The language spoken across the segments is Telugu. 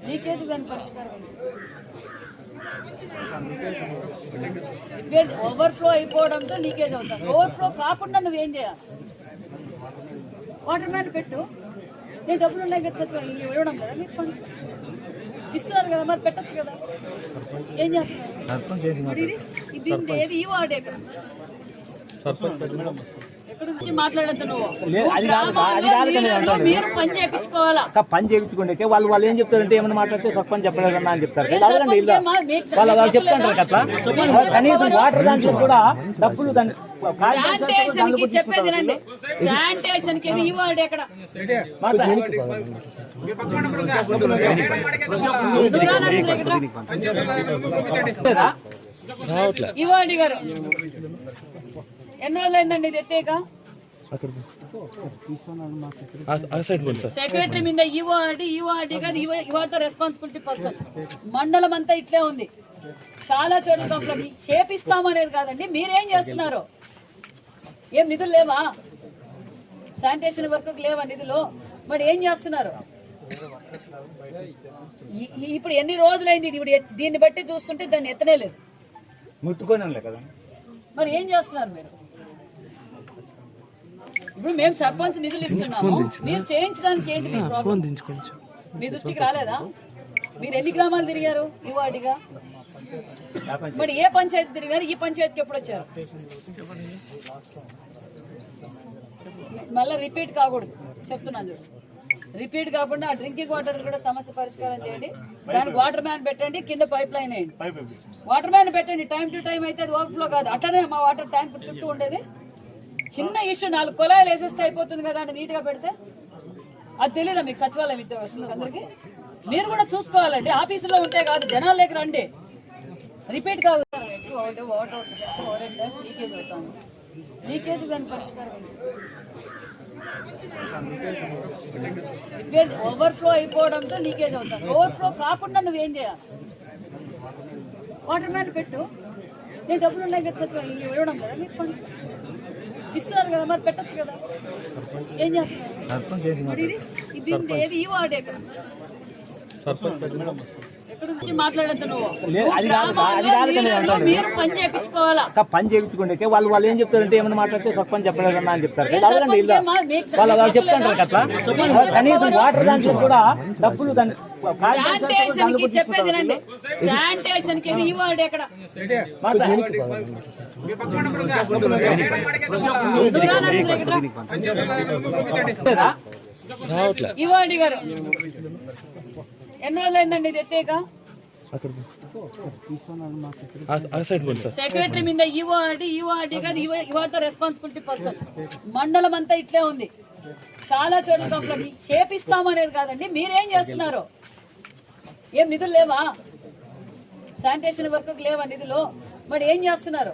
లీకేజ్ దాని పరిష్కారం ఓవర్ఫ్లో అయిపోవడంతో లీకేజ్ అవుతాను. ఓవర్ఫ్లో కాకుండా నువ్వేం చేయాలి? వాటర్ మ్యాన్ పెట్టు. నేను డబ్బులు ఉన్నాయి కదా సత్యం ఇవ్వడం కదా, మీకు ఫండ్స్ ఇస్తున్నారు కదా, మరి పెట్టచ్చు కదా. ఏం చేస్తున్నారు? ఏది ఈ వార్డు ఎక్కడ నుంచి మాట్లాడద్దు నువ్వు. మీరు పని చేయించుకోవాలా? పని చేయించుకుంటే వాళ్ళు ఏం చెప్తారంటే ఏమైనా మాట్లాడితే సర్పంచ్ చెప్పలేదన్నా అని చెప్తారు. వాళ్ళు చెప్తారు కదా, కనీసం వాటర్ దాంట్లో కూడా డబ్బులు శానిటేషన్ కి చెప్పేది రండి. శానిటేషన్ కి ఈ వార్డు ఎక్కడ ఈ వార్డు గారు ఎన్ని రోజులు అయిందండి ఇది ఎత్తేక? సెక్రటరీ మీద ఈవార్డీ కాదు, ఇవార్తో రెస్పాన్సిబిలిటీ పర్సన్. మండలం అంతా ఇట్లే ఉంది. చాలా చోట్ల కంప్లైంట్ చేపిస్తామనేది కాదండి. మీరేం చేస్తున్నారు? ఏం నిధులు లేవా? శానిటేషన్ వర్క్ లేవా నిధులు? మరి ఏం చేస్తున్నారు? ఇప్పుడు ఎన్ని రోజులైంది? ఇప్పుడు దీన్ని బట్టి చూస్తుంటే దాన్ని ఎత్తనే లేదు. మరి ఏం చేస్తున్నారు మీరు? ఇప్పుడు మేము సర్పంచ్ నిధులు ఇస్తున్నాము, మీరు చేయించడానికి ఏంటి మీ ప్రాబ్లం? మీ దృష్టికి రాలేదా? మీరు ఎన్ని గ్రామాలు తిరిగారు ఈ వార్డుగా? మరి ఏ పంచాయతీ తిరిగారు? ఈ పంచాయతీకి ఎప్పుడు వచ్చారు? మళ్ళీ రిపీట్ కాకూడదు చెప్తున్నాను చూడు. రిపీట్ కాకుండా ఆ డ్రింకింగ్ వాటర్ కూడా సమస్య పరిష్కారం చేయండి. దానికి వాటర్ మ్యాన్ పెట్టండి, కింద పైప్ లైన్ వేయండి. వాటర్ మ్యాన్ పెట్టండి. టైం టు టైం అయితే అది ఓవర్ఫ్లో కాదు. అట్లనే మా వాటర్ ట్యాంక్ చుట్టూ ఉండేది. చిన్న ఇష్యూ 4 కుళాయిలు వేసేస్తే అయిపోతుంది కదా అంటే నీట్గా పెడితే అది తెలీదా మీకు? సచివాలయం విద్యార్థులకు అందరికీ మీరు కూడా చూసుకోవాలండి. ఆఫీసులో ఉంటే కాదు, జనాల్లోకి రండి. రిపీట్ కాదు. లీకేజ్ దాని పరిష్కారం ఓవర్ఫ్లో అయిపోవడంతో లీకేజ్ అవుతాను. ఓవర్ఫ్లో కాకుండా నువ్వేం చేయాలి? వాటర్ మ్యాన్ పెట్టు. నేను డబ్బులు ఉన్నాయి కదా సత్యం ఇవ్వడం కదా, మీకు ఫండ్స్ ఇస్తున్నారు కదా, మరి పెట్టచ్చు కదా. ఏం చేస్తున్నారు? ఏది ఈ వార్డు ఎక్కడ నుంచి మాట్లాడద్దు నువ్వు. మీరు పని చేయించుకోవాలా? పని చేయించుకుంటే వాళ్ళు ఏం చెప్తారంటే ఏమైనా మాట్లాడితే సర్పంచ్ చెప్పలేదన్నా అని చెప్తారు. వాళ్ళు చెప్తారు కదా, కనీసం వాటర్ దాంట్లో కూడా డబ్బులు శానిటేషన్ కి చెప్పేది రండి. శానిటేషన్ కి ఈ వార్డు ఎక్కడ ఈ వార్డు గారు ఎన్ని రోజులు అయిందండి ఇది ఎత్తేక? సెక్రటరీ మీద ఈవార్డీ కాదు, ఇవార్తో రెస్పాన్సిబిలిటీ పర్సన్. మండలం అంతా ఇట్లే ఉంది. చాలా చోట్ల కంప్లైంట్ చేపిస్తామనేది కాదండి. మీరేం చేస్తున్నారు? ఏం నిధులు లేవా? శానిటేషన్ వర్క్ లేవా నిధులు? మరి ఏం చేస్తున్నారు?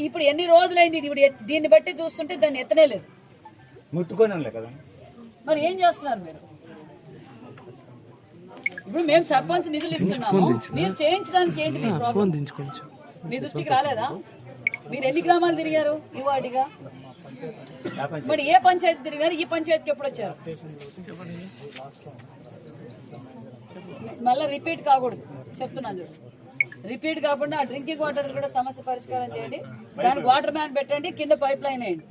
ఇప్పుడు ఎన్ని రోజులైంది? ఇప్పుడు దీన్ని బట్టి చూస్తుంటే దాన్ని ఎత్తనే లేదు. మరి ఏం చేస్తున్నారు మీరు? ఇప్పుడు మేము సర్పంచ్ నిధులు ఇస్తున్నాము, మీరు చేయించడానికి ఏంటి మీ ప్రాబ్లం? మీ దృష్టికి రాలేదా? మీరు ఎన్ని గ్రామాలు తిరిగారు ఈ వార్డుగా? మరి ఏ పంచాయతీ తిరిగారు? ఈ పంచాయతీకి ఎప్పుడు వచ్చారు? మళ్ళీ రిపీట్ కాకూడదు చెప్తున్నాను చూడు. రిపీట్ కాకుండా ఆ డ్రింకింగ్ వాటర్ కూడా సమస్య పరిష్కారం చేయండి. దానికి వాటర్ మ్యాన్ పెట్టండి, కింద పైప్ లైన్ వేయండి.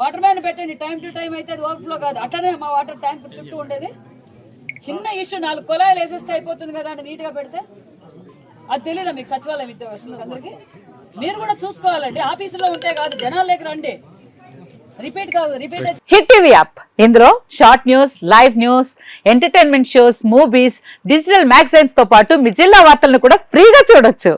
వాటర్ మ్యాన్ పెట్టండి. టైం టు టైం అయితే అది ఓవర్ఫ్లో కాదు. అట్లనే మా వాటర్ ట్యాంక్ చుట్టూ ఉండేది. చిన్న ఇష్యూ 4 కుళాయిలు వేసేస్తే అయిపోతుంది కదా అంటే నీట్గా పెడితే అది తెలీదా మీకు? సచివాలయం విద్యార్థులకు అందరికీ మీరు కూడా చూసుకోవాలండి. ఆఫీసులో ఉంటే కాదు, జనాల్లోకి రండి. రిపీట్ కాదు, రిపీట్. హిట్ టీవీ యాప్, ఇందులో short news, live news, entertainment shows, movies, digital magazines తో పాటు మీ జిల్లా వార్తలను కూడా ఫ్రీగా చూడొచ్చు.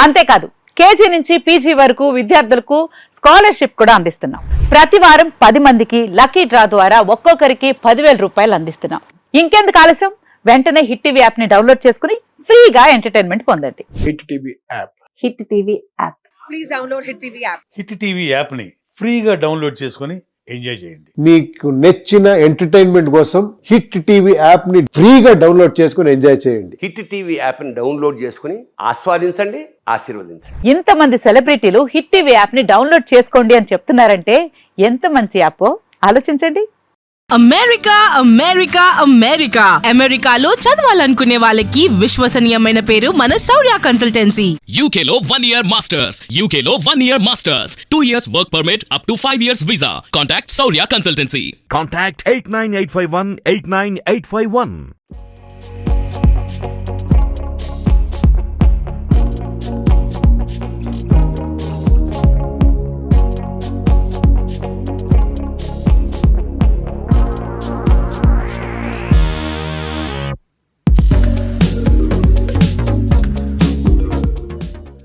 అంతేకాదు కేజీ నుంచి పీజీ వరకు విద్యార్థులకు స్కాలర్షిప్ కూడా అందిస్తున్నాం. ప్రతి వారం 10 మందికి లక్కీ డ్రా ద్వారా ఒక్కొక్కరికి 10,000 రూపాయలు అందిస్తున్నాం. ఇంకెందుకు ఆలస్యం? వెంటనే హిట్ టీవీ యాప్ ని డౌన్లోడ్ చేసుకుని ఫ్రీగా ఎంటర్టైన్మెంట్ పొందండి. Hit TV app. Hit TV app. Please download hit TV app. Hit TV app ని ఫ్రీగా డౌన్లోడ్ చేసుకుని ఎంజాయ్ చేయండి. మీకు నచ్చిన ఎంటర్టైన్మెంట్ కోసం హిట్ టీవీ యాప్ ని ఫ్రీగా డౌన్లోడ్ చేసుకుని ఎంజాయ్ చేయండి. హిట్ టీవీ యాప్ ని డౌన్లోడ్ చేసుకుని ఆస్వాదించండి, ఆశీర్వదించండి. ఇంతమంది సెలబ్రిటీలు హిట్ టీవీ యాప్ ని డౌన్లోడ్ చేసుకోండి అని చెప్తున్నారంటే ఎంత మంచి యాప్. ఆలోచించండి. అమెరికా అమెరికా అమెరికా అమెరికాలో చదవాలనుకునే వాళ్ళకి విశ్వసనీయమైన పేరు మన శౌర్య కన్సల్టెన్సీ. UK లో 1 year masters, UK లో 1 year masters, 2 years work permit up to 5 years visa. Contact Saurya Consultancy. Contact 89851 89851.